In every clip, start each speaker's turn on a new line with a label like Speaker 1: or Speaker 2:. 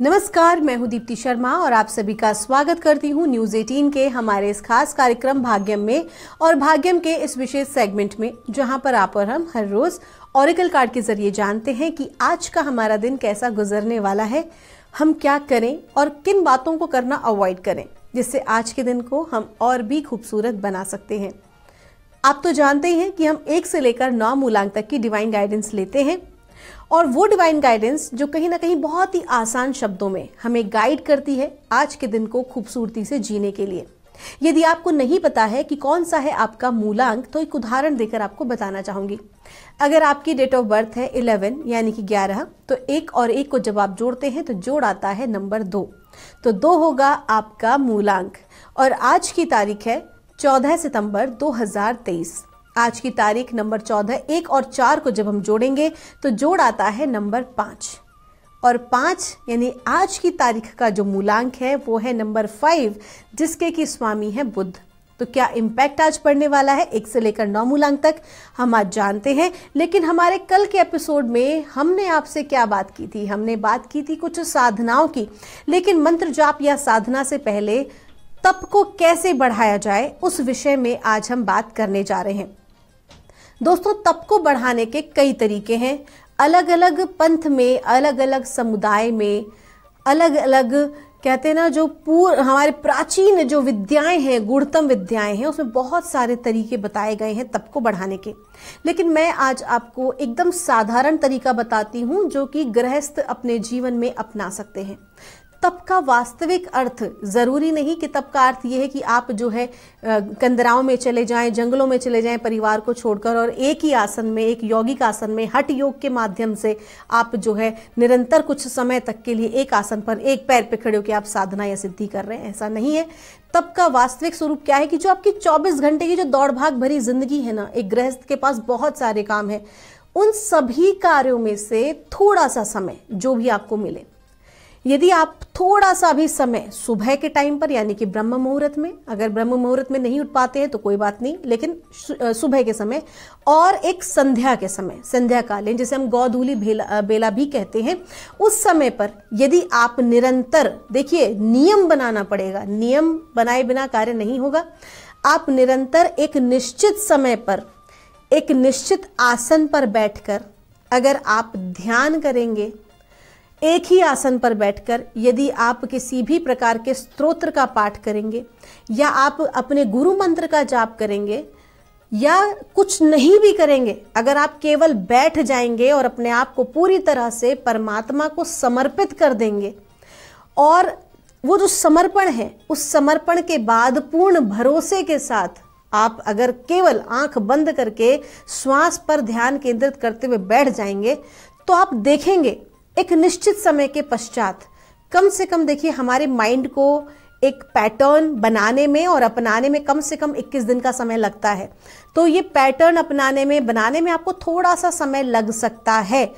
Speaker 1: नमस्कार, मैं हूं दीप्ति शर्मा और आप सभी का स्वागत करती हूं न्यूज 18 के हमारे इस खास कार्यक्रम भाग्यम में और भाग्यम के इस विशेष सेगमेंट में, जहां पर आप और हम हर रोज ऑरेकल कार्ड के जरिए जानते हैं कि आज का हमारा दिन कैसा गुजरने वाला है, हम क्या करें और किन बातों को करना अवॉइड करें जिससे आज के दिन को हम और भी खूबसूरत बना सकते हैं। आप तो जानते ही हैं कि हम 1 से लेकर 9 मूलांक तक की डिवाइन गाइडेंस लेते हैं और वो डिवाइन गाइडेंस जो कहीं ना कहीं बहुत ही आसान शब्दों में हमें गाइड करती है आज के दिन को खूबसूरती से जीने के लिए। यदि आपको नहीं पता है कि कौन सा है आपका मूलांक, तो एक उदाहरण देकर आपको बताना चाहूंगी। अगर आपकी डेट ऑफ बर्थ है 11 यानी कि 11, तो 1 और 1 को जब आप जोड़ते हैं तो जोड़ आता है नंबर 2, तो 2 होगा आपका मूलांक। और आज की तारीख है 14 सितंबर 2023। आज की तारीख नंबर 14, 1 और 4 को जब हम जोड़ेंगे तो जोड़ आता है नंबर 5 और 5 यानी आज की तारीख का जो मूलांक है वो है नंबर 5, जिसके की स्वामी है बुध। तो क्या इम्पैक्ट आज पड़ने वाला है 1 से लेकर 9 मूलांक तक, हम आज जानते हैं। लेकिन हमारे कल के एपिसोड में हमने आपसे क्या बात की थी? हमने बात की थी कुछ साधनाओं की, लेकिन मंत्र जाप या साधना से पहले तप को कैसे बढ़ाया जाए उस विषय में आज हम बात करने जा रहे हैं। दोस्तों, तप को बढ़ाने के कई तरीके हैं। अलग अलग पंथ में, अलग अलग समुदाय में, अलग अलग कहते हैं ना, जो हमारे प्राचीन जो विद्याएं हैं, गुणतम विद्याएं हैं, उसमें बहुत सारे तरीके बताए गए हैं तप को बढ़ाने के। लेकिन मैं आज आपको एकदम साधारण तरीका बताती हूं जो कि गृहस्थ अपने जीवन में अपना सकते हैं। तप का वास्तविक अर्थ जरूरी नहीं कि तप का अर्थ यह है कि आप जो है कंदराओं में चले जाएं, जंगलों में चले जाएं परिवार को छोड़कर और एक ही आसन में, एक यौगिक आसन में, हठ योग के माध्यम से आप जो है निरंतर कुछ समय तक के लिए एक आसन पर एक पैर पे खड़े होकर आप साधना या सिद्धि कर रहे हैं। ऐसा नहीं है। तप का वास्तविक स्वरूप क्या है कि जो आपकी 24 घंटे की जो दौड़ भाग भरी जिंदगी है ना, एक गृहस्थ के पास बहुत सारे काम है, उन सभी कार्यों में से थोड़ा सा समय जो भी आपको मिले, यदि आप थोड़ा सा भी समय सुबह के टाइम पर यानी कि ब्रह्म मुहूर्त में, अगर ब्रह्म मुहूर्त में नहीं उठ पाते हैं तो कोई बात नहीं, लेकिन सुबह के समय और एक संध्या के समय, संध्या कालीन जिसे हम गोधूली बेला भी कहते हैं, उस समय पर यदि आप निरंतर, देखिए नियम बनाना पड़ेगा, नियम बनाए बिना कार्य नहीं होगा। आप निरंतर एक निश्चित समय पर एक निश्चित आसन पर बैठकर अगर आप ध्यान करेंगे, एक ही आसन पर बैठकर यदि आप किसी भी प्रकार के स्तोत्र का पाठ करेंगे या आप अपने गुरु मंत्र का जाप करेंगे या कुछ नहीं भी करेंगे, अगर आप केवल बैठ जाएंगे और अपने आप को पूरी तरह से परमात्मा को समर्पित कर देंगे, और वो जो समर्पण है उस समर्पण के बाद पूर्ण भरोसे के साथ आप अगर केवल आंख बंद करके श्वास पर ध्यान केंद्रित करते हुए बैठ जाएंगे, तो आप देखेंगे एक निश्चित समय के पश्चात, कम से कम देखिए हमारे माइंड को एक पैटर्न बनाने में और अपनाने में कम से कम 21 दिन का समय लगता है। तो ये पैटर्न अपनाने में, बनाने में आपको थोड़ा सा समय लग सकता है,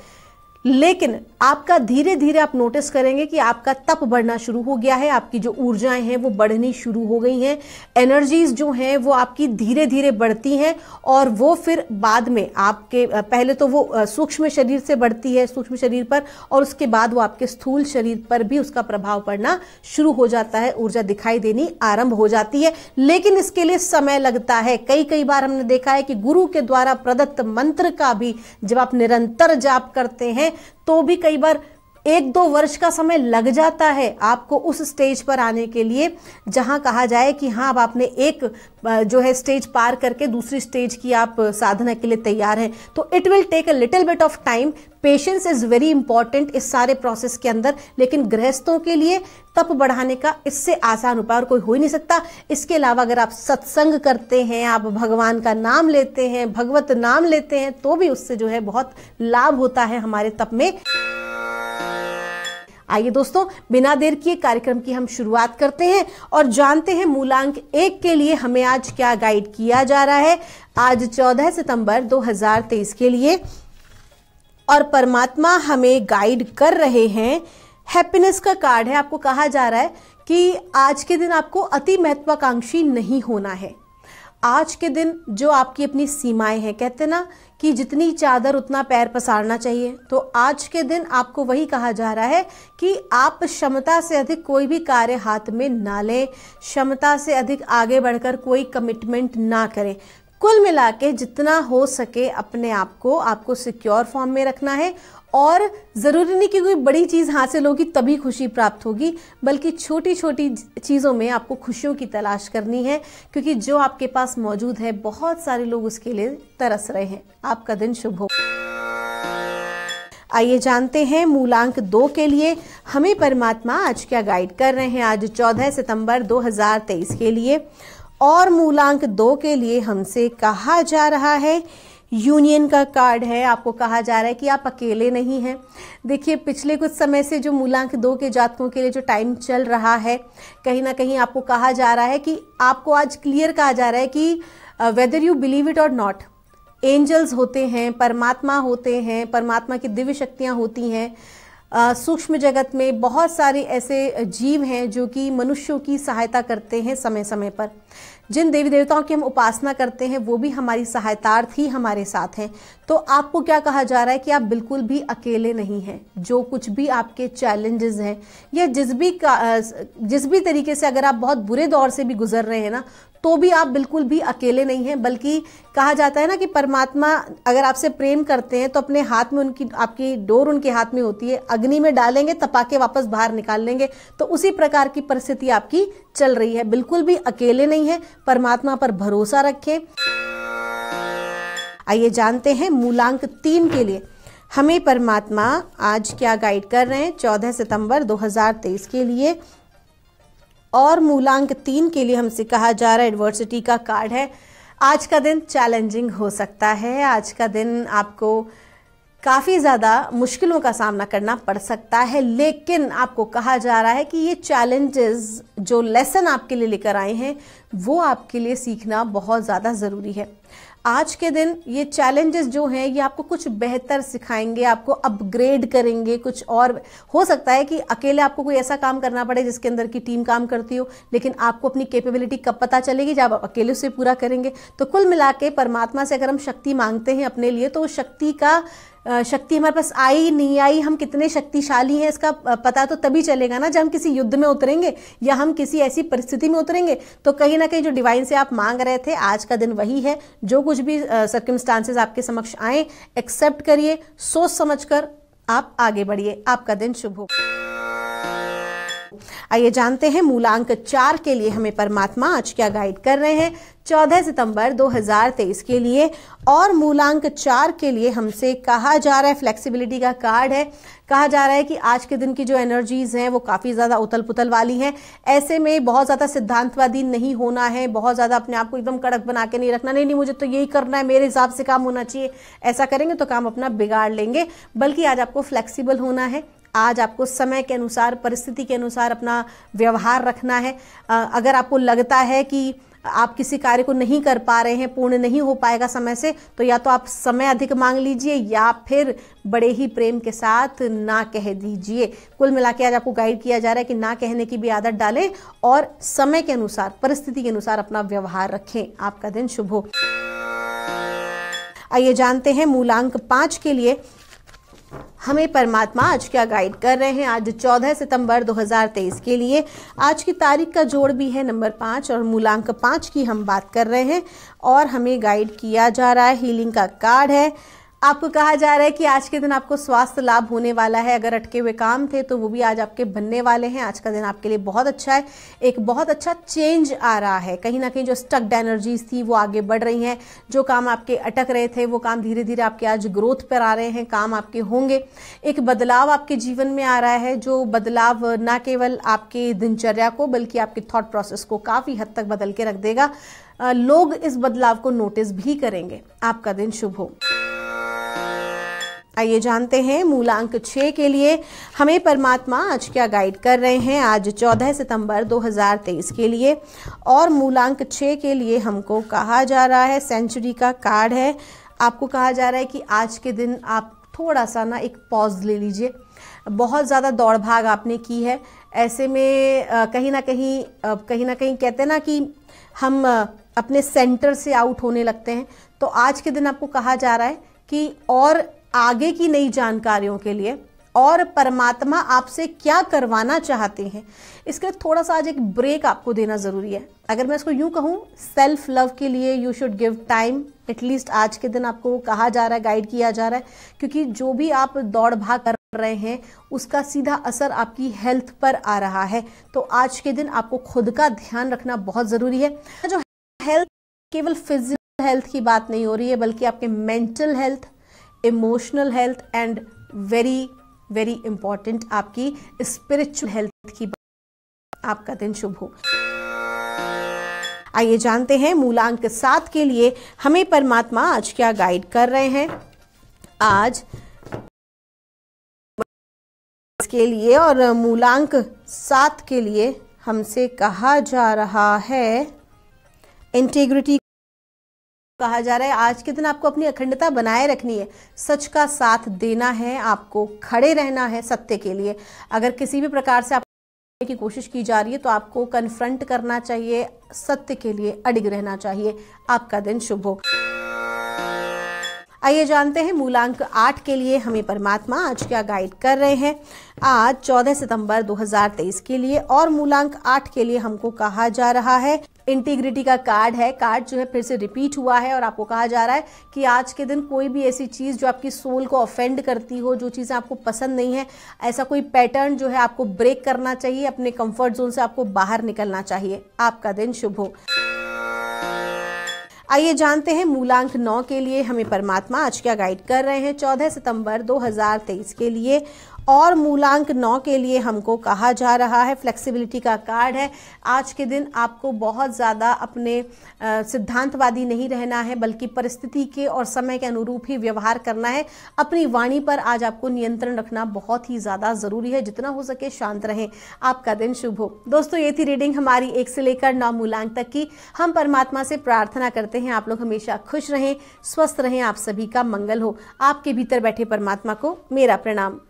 Speaker 1: लेकिन आपका धीरे धीरे आप नोटिस करेंगे कि आपका तप बढ़ना शुरू हो गया है, आपकी जो ऊर्जाएं हैं वो बढ़नी शुरू हो गई हैं, एनर्जीज जो हैं वो आपकी धीरे धीरे बढ़ती हैं और वो फिर बाद में आपके पहले तो वो सूक्ष्म शरीर से बढ़ती है, सूक्ष्म शरीर पर, और उसके बाद वो आपके स्थूल शरीर पर भी उसका प्रभाव पड़ना शुरू हो जाता है, ऊर्जा दिखाई देनी आरंभ हो जाती है। लेकिन इसके लिए समय लगता है। कई बार हमने देखा है कि गुरु के द्वारा प्रदत्त मंत्र का भी जब आप निरंतर जाप करते हैं तो भी कई बार 1-2 वर्ष का समय लग जाता है आपको उस स्टेज पर आने के लिए जहां कहा जाए कि हाँ, अब आपने एक जो है स्टेज पार करके दूसरी स्टेज की आप साधना के लिए तैयार हैं। तो it will take a little bit of time. Patience is very important इस सारे प्रोसेस के अंदर। लेकिन गृहस्थों के लिए तप बढ़ाने का इससे आसान उपाय और कोई हो ही नहीं सकता। इसके अलावा अगर आप सत्संग करते हैं, आप भगवान का नाम लेते हैं, भगवत नाम लेते हैं, तो भी उससे जो है बहुत लाभ होता है हमारे तप में। आइए दोस्तों, बिना देर किए कार्यक्रम की हम शुरुआत करते हैं और जानते हैं मूलांक 1 के लिए हमें आज क्या गाइड किया जा रहा है। आज 14 सितंबर 2023 के लिए, और परमात्मा हमें गाइड कर रहे हैं, हैप्पीनेस का कार्ड है। आपको कहा जा रहा है कि आज के दिन आपको अति महत्वाकांक्षी नहीं होना है। आज के दिन जो आपकी अपनी सीमाएं हैं, कहते ना कि जितनी चादर उतना पैर पसारना चाहिए, तो आज के दिन आपको वही कहा जा रहा है कि आप क्षमता से अधिक कोई भी कार्य हाथ में ना लें, क्षमता से अधिक आगे बढ़कर कोई कमिटमेंट ना करें। कुल मिला के जितना हो सके अपने आप को आपको सिक्योर फॉर्म में रखना है, और ज़रूरी नहीं कि कोई बड़ी चीज़ हासिल होगी तभी खुशी प्राप्त होगी, बल्कि छोटी छोटी चीज़ों में आपको खुशियों की तलाश करनी है, क्योंकि जो आपके पास मौजूद है बहुत सारे लोग उसके लिए तरस रहे हैं। आपका दिन शुभ हो। आइए जानते हैं मूलांक 2 के लिए हमें परमात्मा आज क्या गाइड कर रहे हैं, आज 14 सितंबर 2023 के लिए। और मूलांक 2 के लिए हमसे कहा जा रहा है, यूनियन का कार्ड है। आपको कहा जा रहा है कि आप अकेले नहीं हैं। देखिए, पिछले कुछ समय से जो मूलांक 2 के जातकों के लिए जो टाइम चल रहा है, कहीं ना कहीं आपको कहा जा रहा है कि आपको आज क्लियर कहा जा रहा है कि वेदर यू बिलीव इट और नॉट, एंजल्स होते हैं, परमात्मा होते हैं, परमात्मा की दिव्य शक्तियां होती हैं। सूक्ष्म जगत में बहुत सारे ऐसे जीव हैं जो कि मनुष्यों की सहायता करते हैं समय समय पर। जिन देवी देवताओं की हम उपासना करते हैं वो भी हमारी सहायतार्थ ही हमारे साथ हैं। तो आपको क्या कहा जा रहा है कि आप बिल्कुल भी अकेले नहीं हैं। जो कुछ भी आपके चैलेंजेस हैं या जिस भी तरीके से अगर आप बहुत बुरे दौर से भी गुजर रहे हैं ना, तो भी आप बिल्कुल भी अकेले नहीं हैं। बल्कि कहा जाता है ना कि परमात्मा अगर आपसे प्रेम करते हैं तो अपने हाथ में आपकी डोर उनके हाथ में होती है, अग्नि में डालेंगे, तपा के वापस बाहर निकाल लेंगे। तो उसी प्रकार की परिस्थिति आपकी चल रही है। बिल्कुल भी अकेले नहीं है, परमात्मा पर भरोसा रखें। आइए जानते हैं मूलांक 3 के लिए हमें परमात्मा आज क्या गाइड कर रहे हैं 14 सितंबर 2023 के लिए। और मूलांक 3 के लिए हमसे कहा जा रहा है, एडवर्सिटी का कार्ड है। आज का दिन चैलेंजिंग हो सकता है। आज का दिन आपको काफ़ी ज़्यादा मुश्किलों का सामना करना पड़ सकता है, लेकिन आपको कहा जा रहा है कि ये चैलेंजेस जो लेसन आपके लिए लेकर आए हैं वो आपके लिए सीखना बहुत ज़्यादा ज़रूरी है। आज के दिन ये चैलेंजेस जो हैं ये आपको कुछ बेहतर सिखाएंगे, आपको अपग्रेड करेंगे। कुछ और हो सकता है कि अकेले आपको कोई ऐसा काम करना पड़े जिसके अंदर की टीम काम करती हो, लेकिन आपको अपनी कैपेबिलिटी कब पता चलेगी, जब आप अकेले उसे पूरा करेंगे। तो कुल मिला के परमात्मा से अगर हम शक्ति मांगते हैं अपने लिए, तो शक्ति हमारे पास आई नहीं आई, हम कितने शक्तिशाली हैं इसका पता तो तभी चलेगा ना जब हम किसी युद्ध में उतरेंगे या हम किसी ऐसी परिस्थिति में उतरेंगे। तो कहीं ना कहीं जो डिवाइन से आप मांग रहे थे, आज का दिन वही है। जो कुछ भी सर्कमस्टांसेस आपके समक्ष आए, एक्सेप्ट करिए, सोच समझकर आप आगे बढ़िए। आपका दिन शुभ हो। आइए जानते हैं मूलांक 4 के लिए हमें परमात्मा आज क्या गाइड कर रहे हैं 14 सितंबर 2023 के लिए। और मूलांक 4 के लिए हमसे कहा जा रहा है, फ्लेक्सिबिलिटी का कार्ड है। कहा जा रहा है कि आज के दिन की जो एनर्जीज हैं वो काफ़ी ज़्यादा उथल पुथल वाली हैं। ऐसे में बहुत ज़्यादा सिद्धांतवादी नहीं होना है, बहुत ज़्यादा अपने आप को एकदम कड़क बना के नहीं रखना, नहीं मुझे तो यही करना है, मेरे हिसाब से काम होना चाहिए। ऐसा करेंगे तो काम अपना बिगाड़ लेंगे। बल्कि आज आपको फ्लेक्सिबल होना है। आज आपको समय के अनुसार, परिस्थिति के अनुसार अपना व्यवहार रखना है। अगर आपको लगता है कि आप किसी कार्य को नहीं कर पा रहे हैं, पूर्ण नहीं हो पाएगा समय से, तो या तो आप समय अधिक मांग लीजिए या फिर बड़े ही प्रेम के साथ ना कह दीजिए। कुल मिला के आज आपको गाइड किया जा रहा है कि ना कहने की भी आदत डालें और समय के अनुसार, परिस्थिति के अनुसार अपना व्यवहार रखें। आपका दिन शुभ हो। आइए जानते हैं मूलांक 5 के लिए हमें परमात्मा आज क्या गाइड कर रहे हैं आज 14 सितंबर 2023 के लिए। आज की तारीख का जोड़ भी है नंबर 5 और मूलांक 5 की हम बात कर रहे हैं। और हमें गाइड किया जा रहा है, हीलिंग का कार्ड है। आपको कहा जा रहा है कि आज के दिन आपको स्वास्थ्य लाभ होने वाला है। अगर अटके हुए काम थे तो वो भी आज आपके बनने वाले हैं। आज का दिन आपके लिए बहुत अच्छा है। एक बहुत अच्छा चेंज आ रहा है। कहीं ना कहीं जो स्टक्ड एनर्जीज थी वो आगे बढ़ रही हैं। जो काम आपके अटक रहे थे वो काम धीरे धीरे आपके आज ग्रोथ पर आ रहे हैं, काम आपके होंगे। एक बदलाव आपके जीवन में आ रहा है, जो बदलाव ना केवल आपके दिनचर्या को बल्कि आपके थॉट प्रोसेस को काफ़ी हद तक बदल के रख देगा। लोग इस बदलाव को नोटिस भी करेंगे। आपका दिन शुभ हो। आइए जानते हैं मूलांक 6 के लिए हमें परमात्मा आज क्या गाइड कर रहे हैं आज 14 सितंबर 2023 के लिए। और मूलांक 6 के लिए हमको कहा जा रहा है, सेंचुरी का कार्ड है। आपको कहा जा रहा है कि आज के दिन आप थोड़ा सा ना एक पॉज ले लीजिए। बहुत ज़्यादा दौड़ भाग आपने की है। ऐसे में कहीं ना कहीं कहते हैं ना कि हम अपने सेंटर से आउट होने लगते हैं। तो आज के दिन आपको कहा जा रहा है कि और आगे की नई जानकारियों के लिए और परमात्मा आपसे क्या करवाना चाहते हैं, इसके लिए थोड़ा सा आज एक ब्रेक आपको देना जरूरी है। अगर मैं इसको यूं कहूं, सेल्फ लव के लिए you should give time. At least आज के दिन आपको कहा जा रहा है, गाइड किया जा रहा है, क्योंकि जो भी आप दौड़ भाग कर रहे हैं उसका सीधा असर आपकी हेल्थ पर आ रहा है। तो आज के दिन आपको खुद का ध्यान रखना बहुत जरूरी है। जो हेल्थ, केवल फिजिकल हेल्थ की बात नहीं हो रही है, बल्कि आपके mental health, emotional health and very very important आपकी स्पिरिचुअल हेल्थ की बात। आपका दिन शुभ हो। आइए जानते हैं मूलांक 7 के लिए हमें परमात्मा आज क्या गाइड कर रहे हैं। आज के लिए और मूलांक 7 के लिए हमसे कहा जा रहा है इंटीग्रिटी। कहा जा रहा है आज के दिन आपको अपनी अखंडता बनाए रखनी है, सच का साथ देना है, आपको खड़े रहना है सत्य के लिए। अगर किसी भी प्रकार से आप की कोशिश की जा रही है तो आपको कन्फ्रंट करना चाहिए, सत्य के लिए अडिग रहना चाहिए। आपका दिन शुभ हो। आइए जानते हैं मूलांक 8 के लिए हमें परमात्मा आज क्या गाइड कर रहे हैं। आज 14 सितंबर 2023 के लिए और मूलांक 8 के लिए हमको कहा जा रहा है इंटीग्रिटी का कार्ड है। कार्ड जो है फिर से रिपीट हुआ है और आपको कहा जा रहा है कि आज के दिन कोई भी ऐसी चीज जो आपकी सोल को ऑफेंड करती हो, जो चीजें आपको पसंद नहीं है, ऐसा कोई पैटर्न जो है आपको ब्रेक करना चाहिए, अपने कंफर्ट जोन से आपको बाहर निकलना चाहिए। आपका दिन शुभ हो। आइए जानते हैं मूलांक 9 के लिए हमें परमात्मा आज क्या गाइड कर रहे हैं 14 सितंबर 2023 के लिए। और मूलांक 9 के लिए हमको कहा जा रहा है फ्लेक्सिबिलिटी का कार्ड है। आज के दिन आपको बहुत ज़्यादा अपने सिद्धांतवादी नहीं रहना है, बल्कि परिस्थिति के और समय के अनुरूप ही व्यवहार करना है। अपनी वाणी पर आज आपको नियंत्रण रखना बहुत ही ज़्यादा ज़रूरी है। जितना हो सके शांत रहें। आपका दिन शुभ हो। दोस्तों, ये थी रीडिंग हमारी 1 से लेकर 9 मूलांक तक की। हम परमात्मा से प्रार्थना करते हैं आप लोग हमेशा खुश रहें, स्वस्थ रहें, आप सभी का मंगल हो। आपके भीतर बैठे परमात्मा को मेरा प्रणाम।